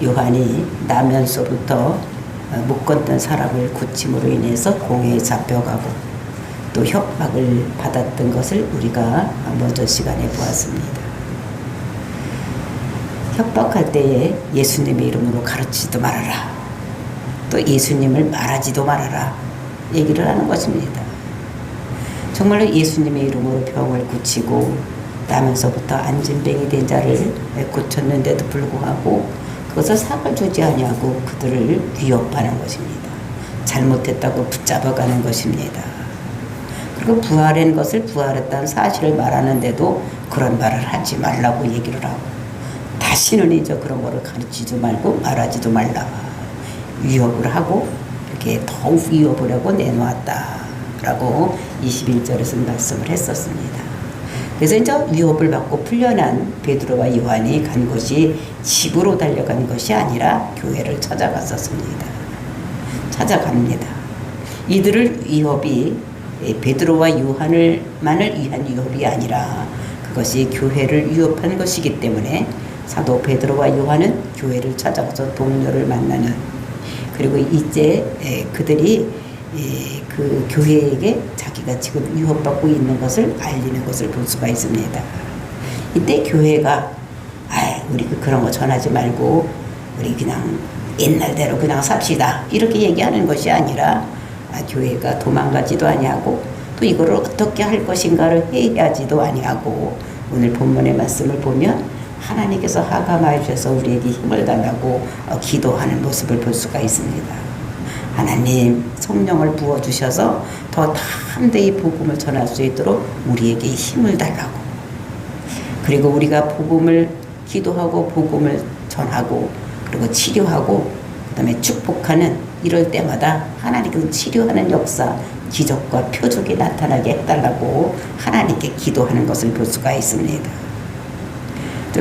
요한이 나면서부터 못 걷는 사람을 고침으로 인해서 공회에 잡혀가고 또 협박을 받았던 것을 우리가 먼저 시간에 보았습니다. 협박할 때에 예수님의 이름으로 가르치지도 말아라. 또 예수님을 말하지도 말아라. 얘기를 하는 것입니다. 정말로 예수님의 이름으로 병을 고치고 나면서부터 안진뱅이 된 자를 고쳤는데도 불구하고 그것을 상을 주지 아니하고 그들을 위협하는 것입니다. 잘못했다고 붙잡아가는 것입니다. 그리고 부활한 것을 부활했다는 사실을 말하는데도 그런 말을 하지 말라고 얘기를 하고 다시는 이제 그런 거를 가르치지도 말고 말하지도 말라 위협을 하고 이렇게 더욱 위협을 하고 내놓았다라고 21절에서 말씀을 했었습니다. 그래서 이제 위협을 받고 풀려난 베드로와 요한이 간 것이 집으로 달려간 것이 아니라 교회를 찾아갔었습니다. 찾아갑니다. 이들을 위협이 베드로와 요한을만을 위한 위협이 아니라 그것이 교회를 위협한 것이기 때문에 사도 베드로와 요한은 교회를 찾아가서 동료를 만나는, 그리고 이제 그들이 그 교회에게 자기가 지금 위협받고 있는 것을 알리는 것을 볼 수가 있습니다. 이때 교회가 우리 그런 거 전하지 말고 우리 그냥 옛날대로 그냥 삽시다 이렇게 얘기하는 것이 아니라 교회가 도망가지도 아니하고 또 이거를 어떻게 할 것인가를 회의하지도 아니하고 오늘 본문의 말씀을 보면 하나님께서 하감하여 주셔서 우리에게 힘을 달라고 기도하는 모습을 볼 수가 있습니다. 하나님 성령을 부어주셔서 더 담대히 복음을 전할 수 있도록 우리에게 힘을 달라고, 그리고 우리가 복음을 기도하고 복음을 전하고 그리고 치료하고 그 다음에 축복하는 이럴 때마다 하나님께서 치료하는 역사, 기적과 표적이 나타나게 해달라고 하나님께 기도하는 것을 볼 수가 있습니다.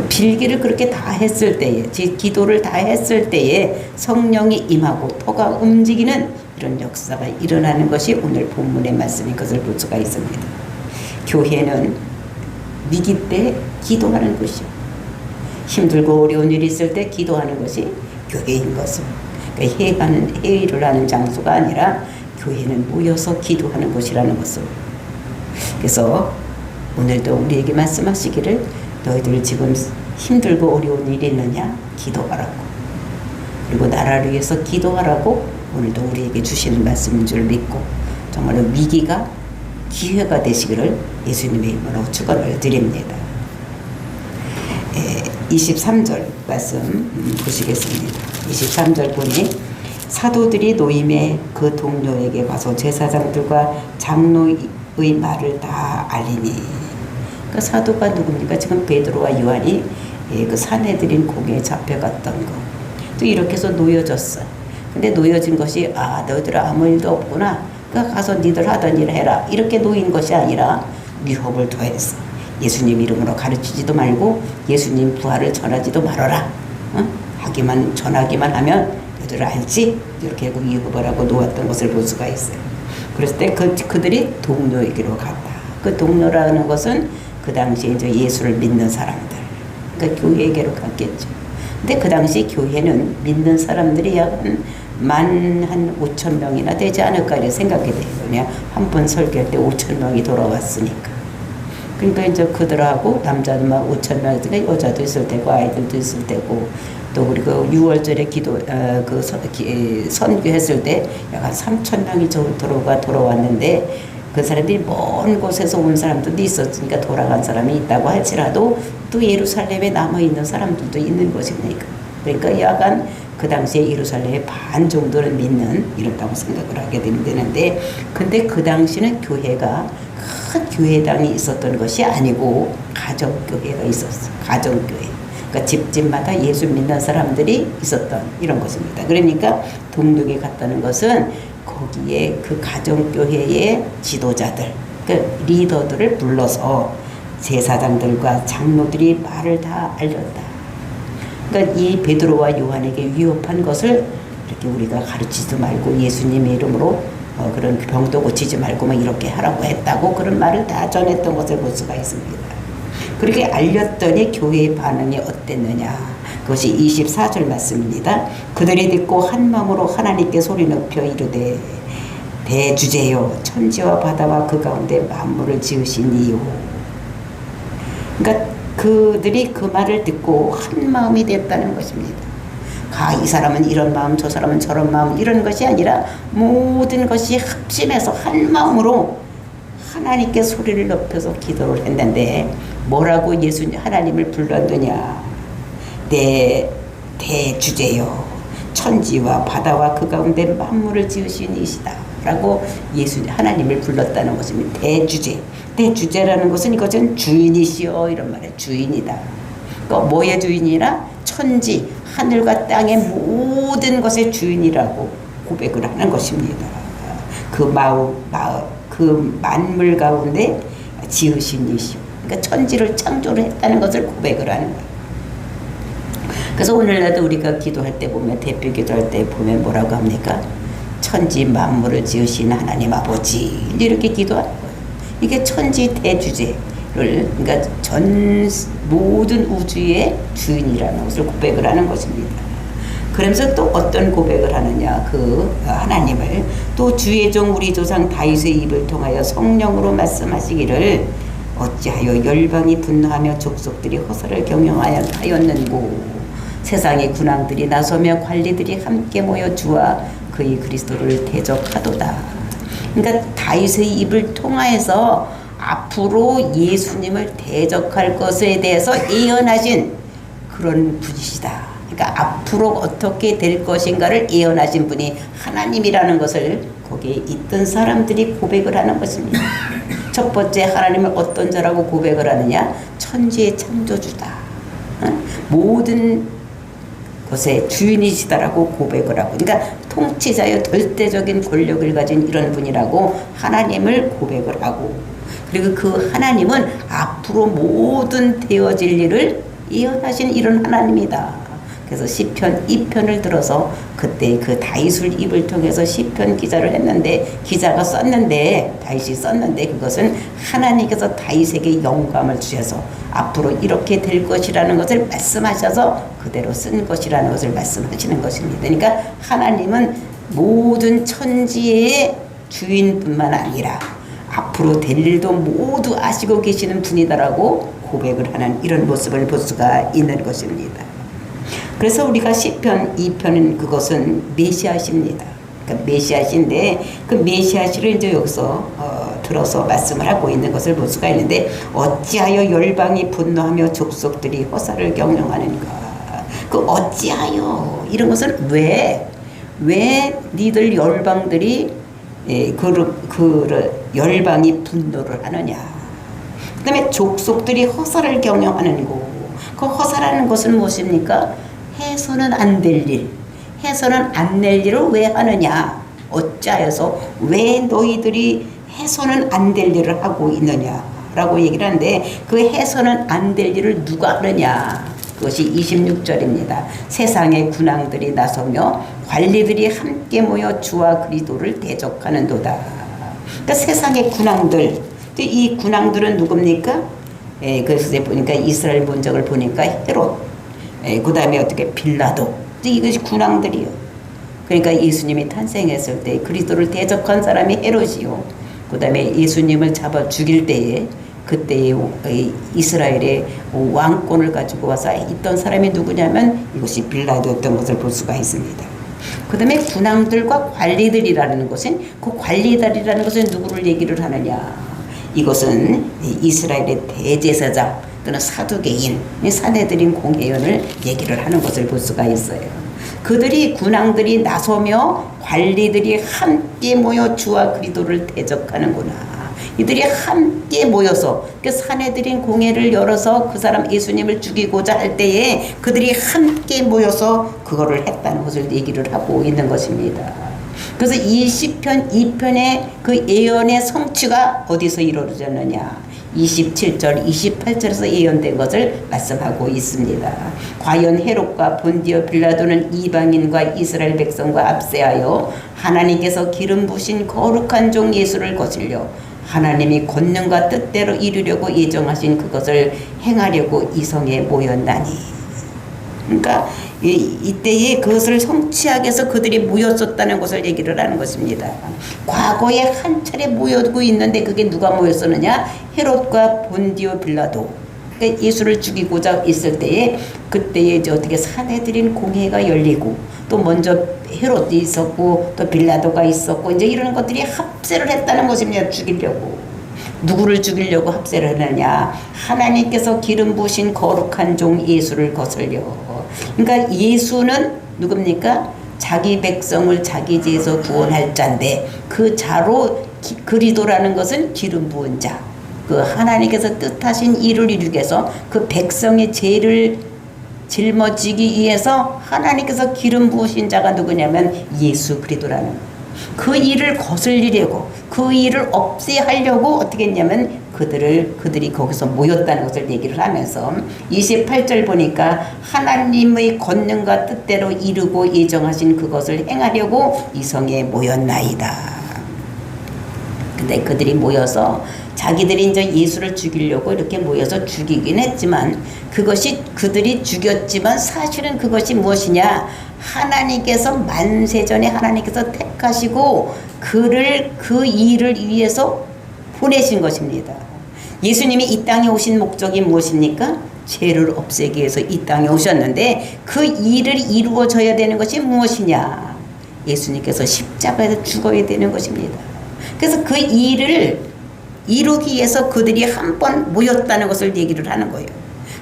빌기를 그렇게 다 했을 때에, 기도를 다 했을 때에 성령이 임하고 토가 움직이는 이런 역사가 일어나는 것이 오늘 본문의 말씀인 것을 볼 수가 있습니다. 교회는 위기 때 기도하는 것이요, 힘들고 어려운 일이 있을 때 기도하는 것이 교회인 것을, 그러니까 회의를 하는 장소가 아니라 교회는 모여서 기도하는 곳이라는 것을. 그래서 오늘도 우리에게 말씀하시기를 너희들 지금 힘들고 어려운 일이 있느냐? 기도하라고. 그리고 나라를 위해서 기도하라고 오늘도 우리에게 주시는 말씀인 줄 믿고 정말로 위기가 기회가 되시기를 예수님의 이름으로 축원을 드립니다. 23절 말씀 보시겠습니다. 23절 보니 사도들이 노임에 그 동료에게 가서 제사장들과 장로의 말을 다 알리니, 그 사도가 누굽니까? 지금 베드로와 요한이 그 사내들인 공에 잡혀갔던 거. 또 이렇게 해서 놓여졌어. 근데 놓여진 것이 너희들 아무 일도 없구나. 그러니까 가서 니들 하던 일 해라. 이렇게 놓인 것이 아니라 위협을 더했어. 예수님 이름으로 가르치지도 말고 예수님 부활을 전하지도 말아라. 전하기만 하면 너희들 알지? 이렇게 하고 위협을 하고 놓았던 것을 볼 수가 있어요. 그랬을 때 그들이 동료에게로 갔다. 그 동료라는 것은 그 당시에 이제 예수를 믿는 사람들, 그러니까 교회에게로 갔겠죠. 근데 그 당시 교회는 믿는 사람들이 약 한 5천 명이나 되지 않을까 이렇게 생각이 돼요. 그냥 한 번 설교할 때 5천 명이 돌아왔으니까. 그러니까 이제 그들하고 남자들만 5천 명 있으니까 여자도 있을 테고 아이들도 있을 테고 또 그리고 6월절에 선교했을 때 약 한 3천 명이 돌아왔는데 그 사람들이 먼 곳에서 온 사람들도 있었으니까 돌아간 사람이 있다고 할지라도 또 예루살렘에 남아있는 사람들도 있는 것입니까? 그러니까 약간 그 당시에 예루살렘의 반 정도는 믿는 이렇다고 생각을 하게 되는데, 근데 그 당시는 교회가 큰 교회당이 있었던 것이 아니고 가정교회가 있었어. 가정교회. 그러니까 집집마다 예수 믿는 사람들이 있었던 이런 것입니다. 그러니까 동력에 갔다는 것은 거기에 그 가정교회의 지도자들, 그 리더들을 불러서 제사장들과 장로들이 말을 다 알렸다. 그러니까 이 베드로와 요한에게 위협한 것을 이렇게 우리가 가르치지 말고 예수님의 이름으로 그런 병도 고치지 말고 막 이렇게 하라고 했다고 그런 말을 다 전했던 것을 볼 수가 있습니다. 그렇게 알렸더니 교회의 반응이 어땠느냐. 그것이 24절 말씀입니다. 그들이 듣고 한 마음으로 하나님께 소리 높여 이르되 대주제요 천지와 바다와 그 가운데 만물을 지으신 이요. 그러니까 그들이 그 말을 듣고 한 마음이 됐다는 것입니다. 이 사람은 이런 마음, 저 사람은 저런 마음, 이런 것이 아니라 모든 것이 합심해서 한 마음으로 하나님께 소리를 높여서 기도를 했는데 뭐라고 하나님을 불렀느냐. 대주제요 천지와 바다와 그 가운데 만물을 지으신 이시다 라고 하나님을 불렀다는 것입니다. 대주제라는 것은 이것은 주인이시여 이런 말이에요. 주인이다. 그러니까 뭐의 주인이라? 천지 하늘과 땅의 모든 것의 주인이라고 고백을 하는 것입니다. 그 만물 가운데 지으신 이시여. 그러니까 천지를 창조를 했다는 것을 고백을 하는 거예요. 그래서 오늘날도 우리가 기도할 때 보면 대표 기도할 때 보면 뭐라고 합니까? 천지 만물을 지으신 하나님 아버지 이렇게 기도하는 거예요. 이게 천지 대주제를 그러니까 전 모든 우주의 주인이라는 것을 고백을 하는 것입니다. 그러면서 또 어떤 고백을 하느냐. 그 하나님을 또 주의 종 우리 조상 다윗의 입을 통하여 성령으로 말씀하시기를 어찌하여 열방이 분노하며 족속들이 허사를 경영하였는고 세상의 군왕들이 나서며 관리들이 함께 모여 주와 그의 그리스도를 대적하도다. 그러니까 다윗의 입을 통하여서 앞으로 예수님을 대적할 것에 대해서 예언하신 그런 분이시다. 그러니까 앞으로 어떻게 될 것인가를 예언하신 분이 하나님이라는 것을 거기에 있던 사람들이 고백을 하는 것입니다. 첫 번째 하나님을 어떤 자라고 고백을 하느냐. 천지의 창조주다. 모든 것의 주인이시다라고 고백을 하고, 그러니까 통치자여 절대적인 권력을 가진 이런 분이라고 하나님을 고백을 하고, 그리고 그 하나님은 앞으로 모든 되어질 일을 예언하신 이런 하나님이다. 그래서 시편 2편을 들어서 그때 그 다윗을 입을 통해서 시편 기자를 했는데 다윗이 썼는데 그것은 하나님께서 다윗에게 영감을 주셔서 앞으로 이렇게 될 것이라는 것을 말씀하셔서 그대로 쓴 것이라는 것을 말씀하시는 것입니다. 그러니까 하나님은 모든 천지의 주인뿐만 아니라 앞으로 될 일도 모두 아시고 계시는 분이다라고 고백을 하는 이런 모습을 볼 수가 있는 것입니다. 그래서 우리가 시편 2편은 그것은 메시아십니다. 그러니까 메시아신데 그 메시아시를 이제 여기서 들어서 말씀을 하고 있는 것을 볼 수가 있는데 어찌하여 열방이 분노하며 족속들이 허사를 경영하는가. 그 어찌하여 이런 것은 왜 니들 열방들이 열방이 분노를 하느냐. 그 다음에 족속들이 허사를 경영하는 거. 그 허사라는 것은 무엇입니까? 해서는 안 될 일, 해서는 안 낼 일을 왜 하느냐? 어찌하여서 왜 너희들이 해서는 안 될 일을 하고 있느냐라고 얘기를 하는데 그 해서는 안 될 일을 누가 하느냐? 그것이 26절입니다. 세상의 군왕들이 나서며 관리들이 함께 모여 주와 그리스도를 대적하는도다. 그러니까 세상의 군왕들, 이 군왕들은 누굽니까? 그래서 보니까 이스라엘 본적을 보니까 헤롯, 그 다음에 어떻게 빌라도, 이것이 군왕들이요. 그러니까 예수님이 탄생했을 때 그리스도를 대적한 사람이 헤롯이요. 그 다음에 예수님을 잡아 죽일 때에 그때 이스라엘의 왕권을 가지고 와서 있던 사람이 누구냐면 이것이 빌라도였던 것을 볼 수가 있습니다. 그 다음에 군왕들과 관리들이라는 것은 그 관리들이라는 것은 누구를 얘기를 하느냐. 이것은 이스라엘의 대제사장 또는 사두개인, 사내들인 공회원을 얘기를 하는 것을 볼 수가 있어요. 그들이 군왕들이 나서며 관리들이 함께 모여 주와 그리스도를 대적하는구나. 이들이 함께 모여서 그 사내들인 공회를 열어서 그 사람 예수님을 죽이고자 할 때에 그들이 함께 모여서 그거를 했다는 것을 얘기를 하고 있는 것입니다. 그래서 이 시편 2편의 그 예언의 성취가 어디서 이루어졌느냐. 27절, 28절에서 예언된 것을 말씀하고 있습니다. 과연 헤롯과 본디오 빌라도는 이방인과 이스라엘 백성과 압세하여 하나님께서 기름 부으신 거룩한 종 예수를 거슬려 하나님이 권능과 뜻대로 이루려고 예정하신 그것을 행하려고 이성에 모였나니. 그러니까 이때에 그것을 성취하기 위해서 그들이 모였었다는 것을 얘기를 하는 것입니다. 과거에 한 차례 모여고 있는데 그게 누가 모였었느냐? 헤롯과 본디오 빌라도. 그러니까 예수를 죽이고자 있을 때에 그때에 이제 어떻게 사내들인 공회가 열리고 또 먼저 헤롯이 있었고 또 빌라도가 있었고 이제 이런 것들이 합세를 했다는 것입니다. 죽이려고. 누구를 죽이려고 합세를 하느냐? 하나님께서 기름 부으신 거룩한 종 예수를 거슬려. 그러니까 예수는 누굽니까? 자기 백성을 자기 죄에서 구원할 자인데 그 자로 그리스도라는 것은 기름 부은 자. 그 하나님께서 뜻하신 일을 이루기 위해서 그 백성의 죄를 짊어지기 위해서 하나님께서 기름 부으신 자가 누구냐면 예수 그리스도라는 그 일을 거슬리려고 그 일을 없애하려고 어떻게 했냐면 그들이 거기서 모였다는 것을 얘기를 하면서 28절 보니까 하나님의 권능과 뜻대로 이루고 예정하신 그것을 행하려고 이성에 모였나이다. 근데 그들이 모여서 자기들이 이제 예수를 죽이려고 이렇게 모여서 죽이긴 했지만 그것이 그들이 죽였지만 사실은 그것이 무엇이냐? 하나님께서 만세전에 하나님께서 택하시고 그를 그 일을 위해서 보내신 것입니다. 예수님이 이 땅에 오신 목적이 무엇입니까? 죄를 없애기 위해서 이 땅에 오셨는데 그 일을 이루어져야 되는 것이 무엇이냐? 예수님께서 십자가에서 죽어야 되는 것입니다. 그래서 그 일을 이루기 위해서 그들이 한 번 모였다는 것을 얘기를 하는 거예요.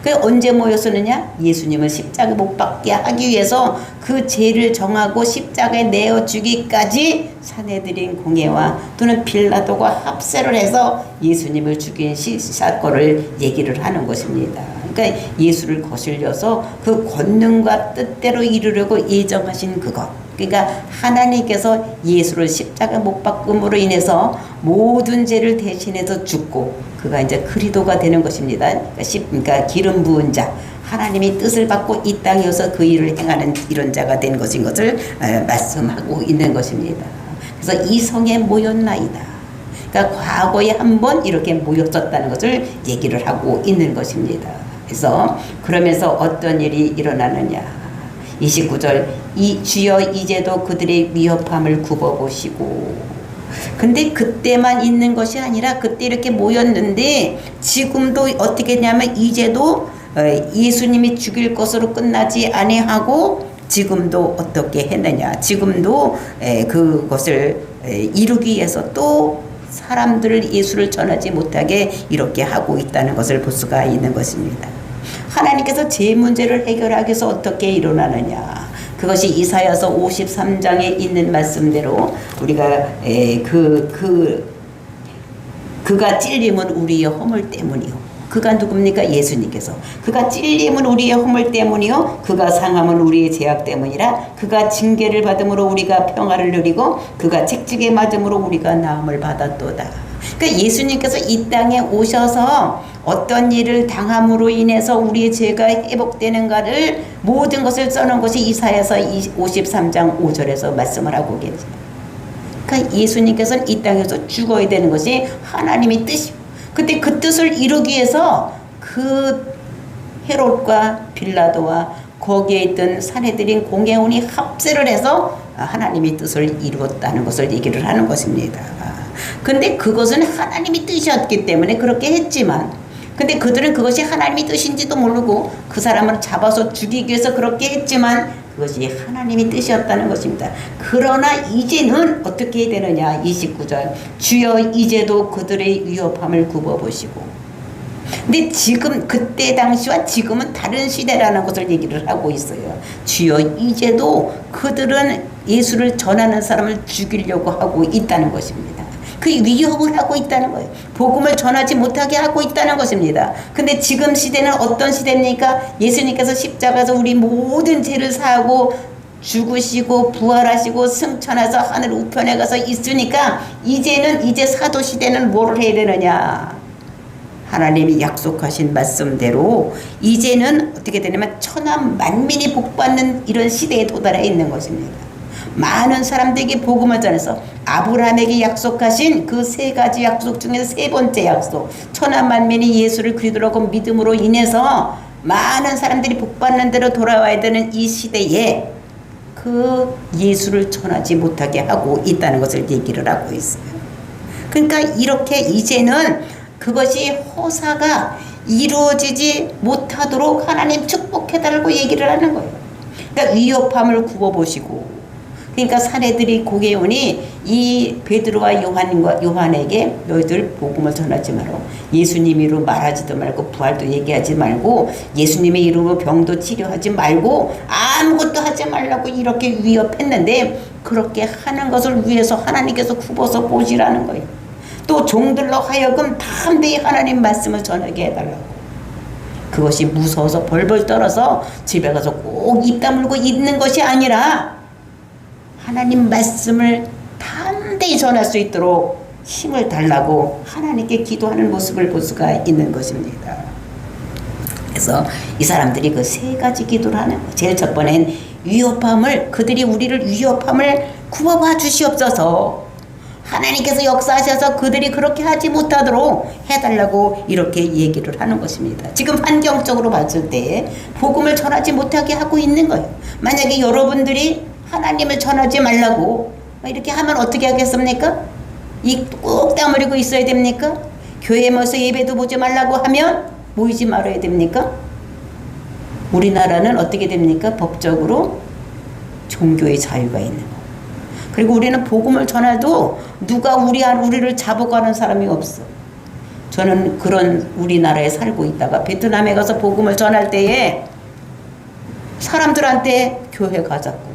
그 언제 모였었느냐? 예수님을 십자가에 못 박게 하기 위해서 그 죄를 정하고 십자가에 내어 주기까지 사내들인 공회와 또는 빌라도가 합세를 해서 예수님을 죽인 사건을 얘기를 하는 것입니다. 그러니까 예수를 거슬려서 그 권능과 뜻대로 이루려고 예정하신 그것. 그러니까 하나님께서 예수를 십자가 못 박음으로 인해서 모든 죄를 대신해서 죽고 그가 이제 그리스도가 되는 것입니다. 그러니까 기름 부은 자, 하나님이 뜻을 받고 이 땅에 와서 그 일을 행하는 이런 자가 된 것인 것을 말씀하고 있는 것입니다. 그래서 이 성에 모였나이다. 그러니까 과거에 한번 이렇게 모였었다는 것을 얘기를 하고 있는 것입니다. 그래서 그러면서 어떤 일이 일어나느냐? 29절 이 주여 이제도 그들의 위협함을 굽어보시고. 근데 그때만 있는 것이 아니라 그때 이렇게 모였는데 지금도 어떻게 했냐면 이제도 예수님이 죽일 것으로 끝나지 아니하고 지금도 어떻게 했느냐? 지금도 그것을 이루기 위해서 또 사람들을 예수를 전하지 못하게 이렇게 하고 있다는 것을 볼 수가 있는 것입니다. 하나님께서 죄 문제를 해결하기 위해서 어떻게 일어나느냐? 그것이 이사야서 53장에 있는 말씀대로 우리가 그가 찔림은 우리의 허물 때문이요. 그가 누굽니까? 예수님께서. 그가 찔림은 우리의 허물 때문이요. 그가 상함은 우리의 죄악 때문이라. 그가 징계를 받음으로 우리가 평화를 누리고 그가 책찍에 맞음으로 우리가 나음을 받았도다. 그러니까 예수님께서 이 땅에 오셔서 어떤 일을 당함으로 인해서 우리의 죄가 회복되는가를 모든 것을 써놓은 것이 이사야서 53장 5절에서 말씀을 하고 계십니다. 그러니까 예수님께서는 이 땅에서 죽어야 되는 것이 하나님의 뜻이고 그때 그 뜻을 이루기 위해서 그 헤롯과 빌라도와 거기에 있던 사내들인 공회원이 합세를 해서 하나님의 뜻을 이루었다는 것을 얘기를 하는 것입니다. 근데 그것은 하나님의 뜻이었기 때문에 그렇게 했지만 근데 그들은 그것이 하나님의 뜻인지도 모르고 그 사람을 잡아서 죽이기 위해서 그렇게 했지만 그것이 하나님의 뜻이었다는 것입니다. 그러나 이제는 어떻게 해야 되느냐? 29절 주여 이제도 그들의 위협함을 굽어보시고. 근데 지금 그때 당시와 지금은 다른 시대라는 것을 얘기를 하고 있어요. 주여 이제도 그들은 예수를 전하는 사람을 죽이려고 하고 있다는 것입니다. 그 위협을 하고 있다는 거예요. 복음을 전하지 못하게 하고 있다는 것입니다. 근데 지금 시대는 어떤 시대입니까? 예수님께서 십자가에서 우리 모든 죄를 사하고 죽으시고 부활하시고 승천해서 하늘 우편에 가서 있으니까 이제 사도 시대는 뭐를 해야 되느냐? 하나님이 약속하신 말씀대로 이제는 어떻게 되냐면 천하 만민이 복받는 이런 시대에 도달해 있는 것입니다. 많은 사람들에게 복음을 전해서 아브라함에게 약속하신 그 세 가지 약속 중에서 세 번째 약속, 천하 만민이 예수를 그리스도라고 믿음으로 인해서 많은 사람들이 복받는 대로 돌아와야 되는 이 시대에 그 예수를 전하지 못하게 하고 있다는 것을 얘기를 하고 있어요. 그러니까 이렇게 이제는 그것이 허사가 이루어지지 못하도록 하나님 축복해달라고 얘기를 하는 거예요. 그러니까 위협함을 구워보시고, 그러니까 사내들이 고개 오니 이 베드로와 요한에게 너희들 복음을 전하지 마라. 예수님 이름으로 말하지도 말고 부활도 얘기하지 말고 예수님의 이름으로 병도 치료하지 말고 아무것도 하지 말라고 이렇게 위협했는데, 그렇게 하는 것을 위해서 하나님께서 굽어서 보시라는 거예요. 또 종들로 하여금 담대히 하나님 말씀을 전하게 해달라고. 그것이 무서워서 벌벌 떨어서 집에 가서 꼭 입 다물고 있는 것이 아니라 하나님 말씀을 담대히 전할 수 있도록 힘을 달라고 하나님께 기도하는 모습을 볼 수가 있는 것입니다. 그래서 이 사람들이 그 세 가지 기도를 하는 거예요. 제일 첫 번째는 위협함을, 그들이 우리를 위협함을 구워봐 주시옵소서. 하나님께서 역사하셔서 그들이 그렇게 하지 못하도록 해달라고 이렇게 얘기를 하는 것입니다. 지금 환경적으로 봤을 때 복음을 전하지 못하게 하고 있는 거예요. 만약에 여러분들이 하나님을 전하지 말라고 이렇게 하면 어떻게 하겠습니까? 입 꼭 다물고 있어야 됩니까? 교회에 모여서 예배도 보지 말라고 하면 모이지 말아야 됩니까? 우리나라는 어떻게 됩니까? 법적으로 종교의 자유가 있는 거. 그리고 우리는 복음을 전해도 누가 우리를 잡아가는 사람이 없어. 저는 그런 우리나라에 살고 있다가 베트남에 가서 복음을 전할 때에 사람들한테 교회 가자고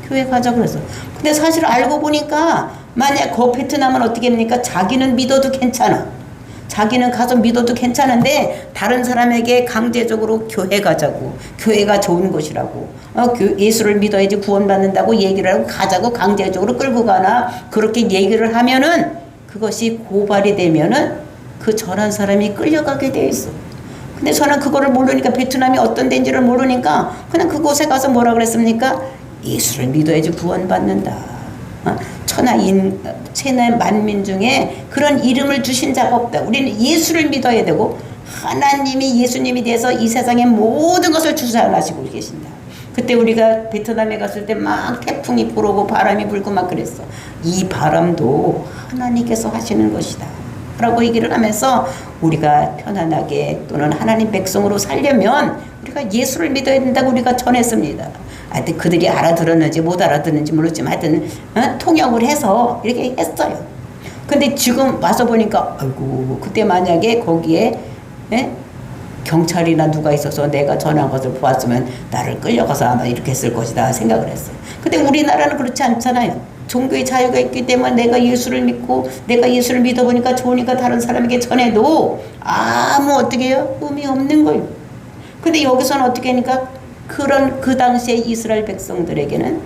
그래서. 근데 사실 알고 보니까 만약 그 베트남은 어떻게 합니까? 자기는 믿어도 괜찮아. 자기는 가서 믿어도 괜찮은데 다른 사람에게 강제적으로 교회 가자고, 교회가 좋은 곳이라고, 예수를 믿어야지 구원받는다고 얘기를 하고 가자고 강제적으로 끌고 가나, 그렇게 얘기를 하면은 그것이 고발이 되면은 그 전한 사람이 끌려가게 돼 있어. 근데 저는 그거를 모르니까, 베트남이 어떤 데인지를 모르니까 그냥 그곳에 가서 뭐라 그랬습니까? 예수를 믿어야지 구원받는다. 천하 만민 중에 그런 이름을 주신 자가 없다. 우리는 예수를 믿어야 되고 하나님이 예수님이 돼서 이 세상의 모든 것을 주관하시고 계신다. 그때 우리가 베트남에 갔을 때 막 태풍이 불어오고 바람이 불고 막 그랬어. 이 바람도 하나님께서 하시는 것이다 라고 얘기를 하면서 우리가 편안하게 또는 하나님 백성으로 살려면 우리가 예수를 믿어야 된다고 우리가 전했습니다. 하여튼 그들이 알아들었는지 못 알아듣는지 모르지만 하여튼 통역을 해서 이렇게 했어요. 근데 지금 와서 보니까 아이고, 그때 만약에 거기에 경찰이나 누가 있어서 내가 전한 것을 보았으면 나를 끌려가서 아마 이렇게 했을 것이다 생각을 했어요. 근데 우리나라는 그렇지 않잖아요. 종교의 자유가 있기 때문에 내가 예수를 믿고 내가 예수를 믿어보니까 좋으니까 다른 사람에게 전해도 아무 어떻게 해요? 의미 없는 거예요. 근데 여기서는 어떻게 하니까 그 당시에 이스라엘 백성들에게는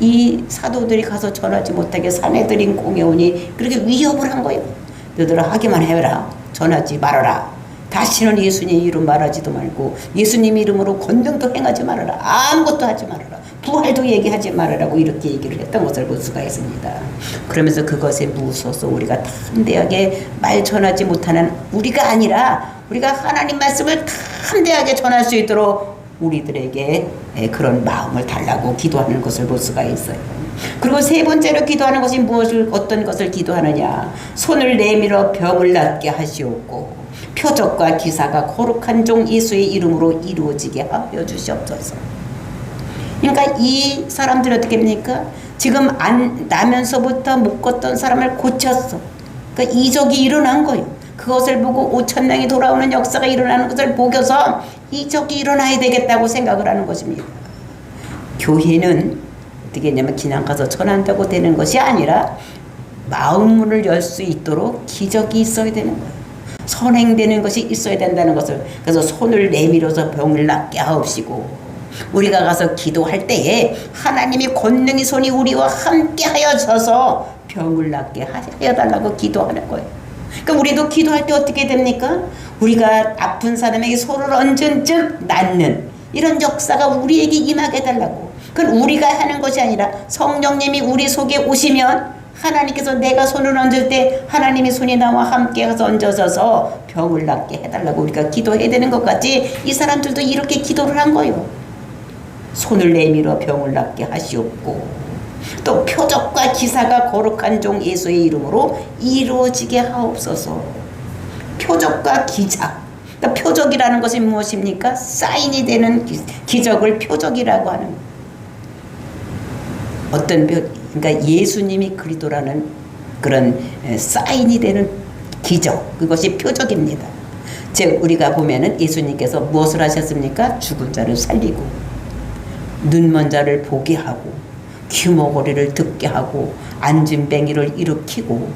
이 사도들이 가서 전하지 못하게 사내들인 공회원이 그렇게 위협을 한 거예요. 너희들아 하기만 해라. 전하지 말아라. 다시는 예수님 이름 말하지도 말고 예수님 이름으로 권능도 행하지 말아라. 아무것도 하지 말아라. 부활도 얘기하지 말아라고 이렇게 얘기를 했던 것을 볼 수가 있습니다. 그러면서 그것에 무서워서 우리가 담대하게 말 전하지 못하는 우리가 아니라 우리가 하나님 말씀을 담대하게 전할 수 있도록 우리들에게 그런 마음을 달라고 기도하는 것을 볼 수가 있어요. 그리고 세 번째로 기도하는 것이 어떤 것을 기도하느냐? 손을 내밀어 병을 낫게 하시옵고 표적과 기사가 거룩한 종 예수의 이름으로 이루어지게 하여 주시옵소서. 그러니까 이 사람들이 어떻게 합니까? 지금 나면서부터 못 걷던 사람을 고쳤어. 그러니까 이적이 일어난 거예요. 그것을 보고 5천 명이 돌아오는 역사가 일어나는 것을 보고서 이적이 일어나야 되겠다고 생각을 하는 것입니다. 교회는 어떻게 했냐면 그냥 가서 전한다고 되는 것이 아니라 마음문을 열 수 있도록 기적이 있어야 되는 거예요. 선행되는 것이 있어야 된다는 것을. 그래서 손을 내밀어서 병을 낫게 하옵시고 우리가 가서 기도할 때에 하나님이 권능의 손이 우리와 함께 하여져서 병을 낫게 하여달라고 기도하는 거예요. 그러니까 우리도 기도할 때 어떻게 됩니까? 우리가 아픈 사람에게 손을 얹은 즉 낫는, 이런 역사가 우리에게 임하게 해달라고. 그건 우리가 하는 것이 아니라 성령님이 우리 속에 오시면 하나님께서 내가 손을 얹을 때 하나님이 손이 나와 함께 가서 얹어져서 병을 낫게 해달라고 우리가 기도해야 되는 것 같이 이 사람들도 이렇게 기도를 한 거예요. 손을 내밀어 병을 낫게 하시옵고 또 표적과 기사가 거룩한 종 예수의 이름으로 이루어지게 하옵소서. 표적과 기사. 그러니까 표적이라는 것이 무엇입니까? 사인이 되는 기적을 표적이라고 하는 거예요. 그러니까 예수님이 그리스도라는 그런 사인이 되는 기적, 그것이 표적입니다. 즉 우리가 보면은 예수님께서 무엇을 하셨습니까? 죽은 자를 살리고 눈먼 자를 보게 하고 귀머거리를 듣게 하고 앉은 뱅이를 일으키고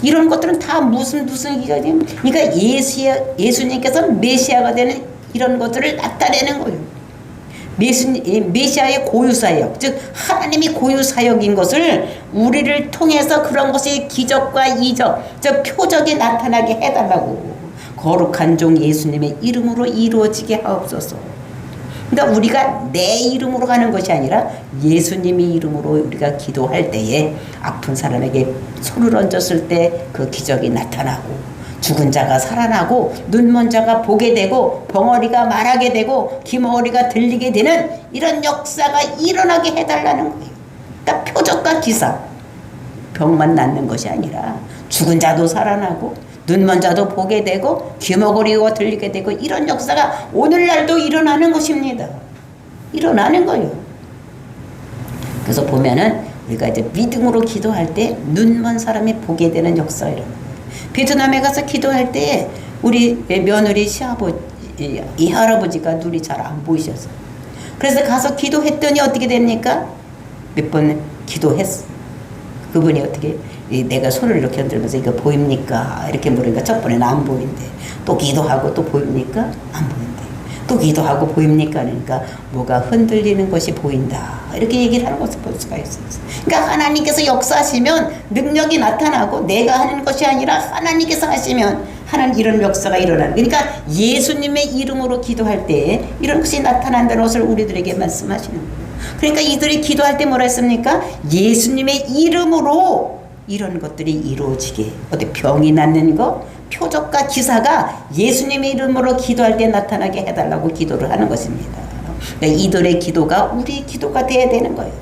이런 것들은 다 무슨 기적이에요? 그러니까 예수님께서 메시아가 되는 이런 것들을 나타내는 거예요. 메시아의 고유사역, 즉 하나님이 고유사역인 것을 우리를 통해서 그런 것이 기적과 이적, 즉 표적이 나타나게 해달라고 거룩한 종 예수님의 이름으로 이루어지게 하옵소서. 그러니까 우리가 내 이름으로 하는 것이 아니라 예수님의 이름으로 우리가 기도할 때에 아픈 사람에게 손을 얹었을 때 그 기적이 나타나고 죽은 자가 살아나고 눈먼 자가 보게 되고 벙어리가 말하게 되고 귀머거리가 들리게 되는 이런 역사가 일어나게 해달라는 거예요. 그러니까 표적과 기사, 병만 낫는 것이 아니라 죽은 자도 살아나고 눈먼 자도 보게 되고 귀머거리가 들리게 되고 이런 역사가 오늘날도 일어나는 것입니다. 일어나는 거예요. 그래서 보면은 우리가 이제 믿음으로 기도할 때 눈먼 사람이 보게 되는 역사가 일어나요. 베트남에 가서 기도할 때 우리 며느리 시아버지, 이 할아버지가 눈이 잘 안 보이셔서 그래서 가서 기도했더니 어떻게 됩니까? 몇 번 기도했어. 그분이 어떻게 내가 손을 이렇게 흔들면서 이거 보입니까? 이렇게 물으니까 첫 번에는 안 보인대. 또 기도하고 또 보입니까? 안 보인대. 또 기도하고 보입니까? 그러니까 뭐가 흔들리는 것이 보인다. 이렇게 얘기를 하는 것을 볼 수가 있어요. 그러니까 하나님께서 역사하시면 능력이 나타나고 내가 하는 것이 아니라 하나님께서 하시면 하나님 이런 역사가 일어나는. 그러니까 예수님의 이름으로 기도할 때 이런 것이 나타난다는 것을 우리들에게 말씀하시는 거예요. 그러니까 이들이 기도할 때 뭐라 했습니까? 예수님의 이름으로 이런 것들이 이루어지게. 어디 병이 낫는 거, 표적과 기사가 예수님의 이름으로 기도할 때 나타나게 해달라고 기도를 하는 것입니다. 그러니까 이들의 기도가 우리 기도가 돼야 되는 거예요.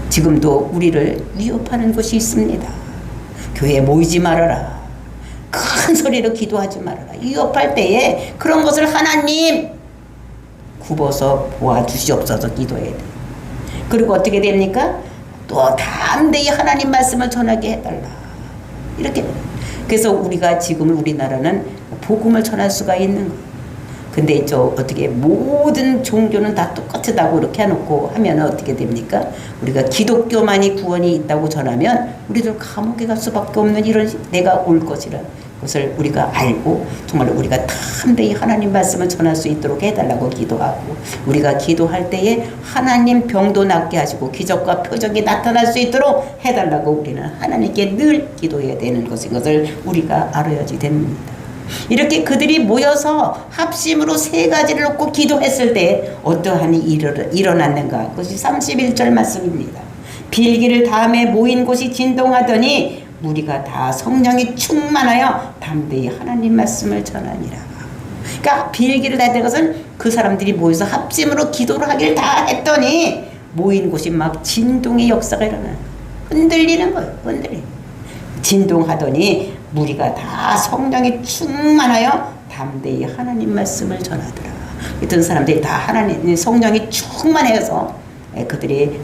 지금도 우리를 위협하는 것이 있습니다. 교회에 모이지 말아라. 큰 소리로 기도하지 말아라. 위협할 때에 그런 것을 하나님 굽어서 보아주시옵소서 기도해야 돼. 그리고 어떻게 됩니까? 또 담대히 하나님 말씀을 전하게 해달라. 이렇게. 그래서 우리가 지금 우리나라는 복음을 전할 수가 있는 거예요. 근데 어떻게 모든 종교는 다 똑같다고 이렇게 해놓고 하면 어떻게 됩니까? 우리가 기독교만이 구원이 있다고 전하면 우리들 감옥에 갈 수밖에 없는 이런 내가 올 것이라 것을 우리가 알고 정말 우리가 담대히 하나님 말씀을 전할 수 있도록 해달라고 기도하고 우리가 기도할 때에 하나님 병도 낫게 하시고 기적과 표적이 나타날 수 있도록 해달라고 우리는 하나님께 늘 기도해야 되는 것을 우리가 알아야지 됩니다. 이렇게 그들이 모여서 합심으로 세 가지를 놓고 기도했을 때 어떠한 일이 일어났는가? 그것이 31절 말씀입니다. 빌기를 다음에 모인 곳이 진동하더니 무리가 다 성령이 충만하여 담대히 하나님 말씀을 전하니라. 그러니까 빌기를 다 했던 것은 그 사람들이 모여서 합심으로 기도를 하길 다 했더니 모인 곳이 막 진동의 역사가 일어나요. 흔들리는 거예요. 흔들리는. 진동하더니 무리가 다 성령이 충만하여 담대히 하나님 말씀을 전하더라. 어떤 사람들이 다 하나님 성령이 충만해서 그들이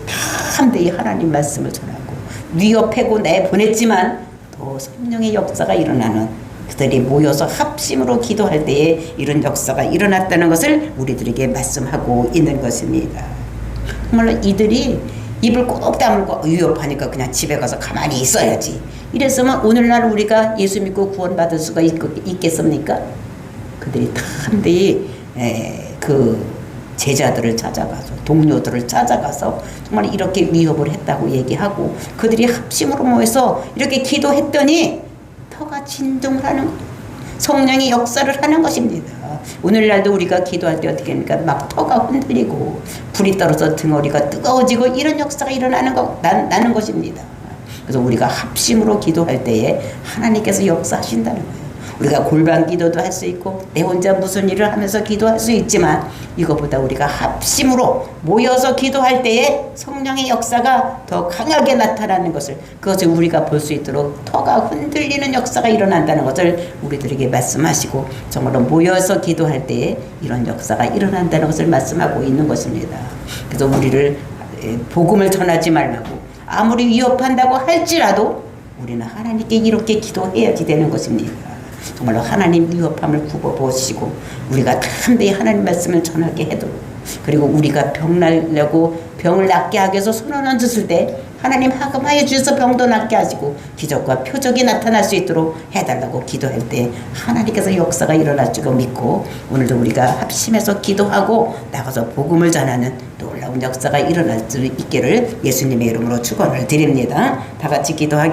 담대히 하나님 말씀을 전하고 위협하고 내보냈지만 또 성령의 역사가 일어나는 그들이 모여서 합심으로 기도할 때에 이런 역사가 일어났다는 것을 우리들에게 말씀하고 있는 것입니다. 정말로 이들이 입을 꼭 다물고 위협하니까 그냥 집에 가서 가만히 있어야지. 이랬으면 오늘날 우리가 예수 믿고 구원받을 수가 있겠습니까? 그들이 담대히 그 제자들을 찾아가서 동료들을 찾아가서 정말 이렇게 위협을 했다고 얘기하고 그들이 합심으로 모여서 이렇게 기도했더니 터가 진동을 하는 거예요. 성령이 역사를 하는 것입니다. 오늘날도 우리가 기도할 때 어떻게 합니까? 막 터가 흔들리고 불이 떨어져 등어리가 뜨거워지고 이런 역사가 나는 것입니다. 그래서 우리가 합심으로 기도할 때에 하나님께서 역사하신다는 거예요. 우리가 골방 기도도 할 수 있고 내 혼자 무슨 일을 하면서 기도할 수 있지만 이것보다 우리가 합심으로 모여서 기도할 때에 성령의 역사가 더 강하게 나타나는 것을, 그것을 우리가 볼 수 있도록 터가 흔들리는 역사가 일어난다는 것을 우리들에게 말씀하시고, 정말로 모여서 기도할 때에 이런 역사가 일어난다는 것을 말씀하고 있는 것입니다. 그래서 우리를 복음을 전하지 말라고 아무리 위협한다고 할지라도 우리는 하나님께 이렇게 기도해야지 되는 것입니다. 정말로 하나님 위협함을 굽어보시고 우리가 담대히 하나님 말씀을 전하게 해도록, 그리고 우리가 병을 낫게 하기 위해서 손을 얹었을 때 하나님 하금하여 주셔서 병도 낫게 하시고 기적과 표적이 나타날 수 있도록 해달라고 기도할 때 하나님께서 역사가 일어날 줄 믿고, 오늘도 우리가 합심해서 기도하고 나가서 복음을 전하는 놀라운 역사가 일어날 수 있기를 예수님의 이름으로 축원을 드립니다. 다 같이 기도하겠습니다.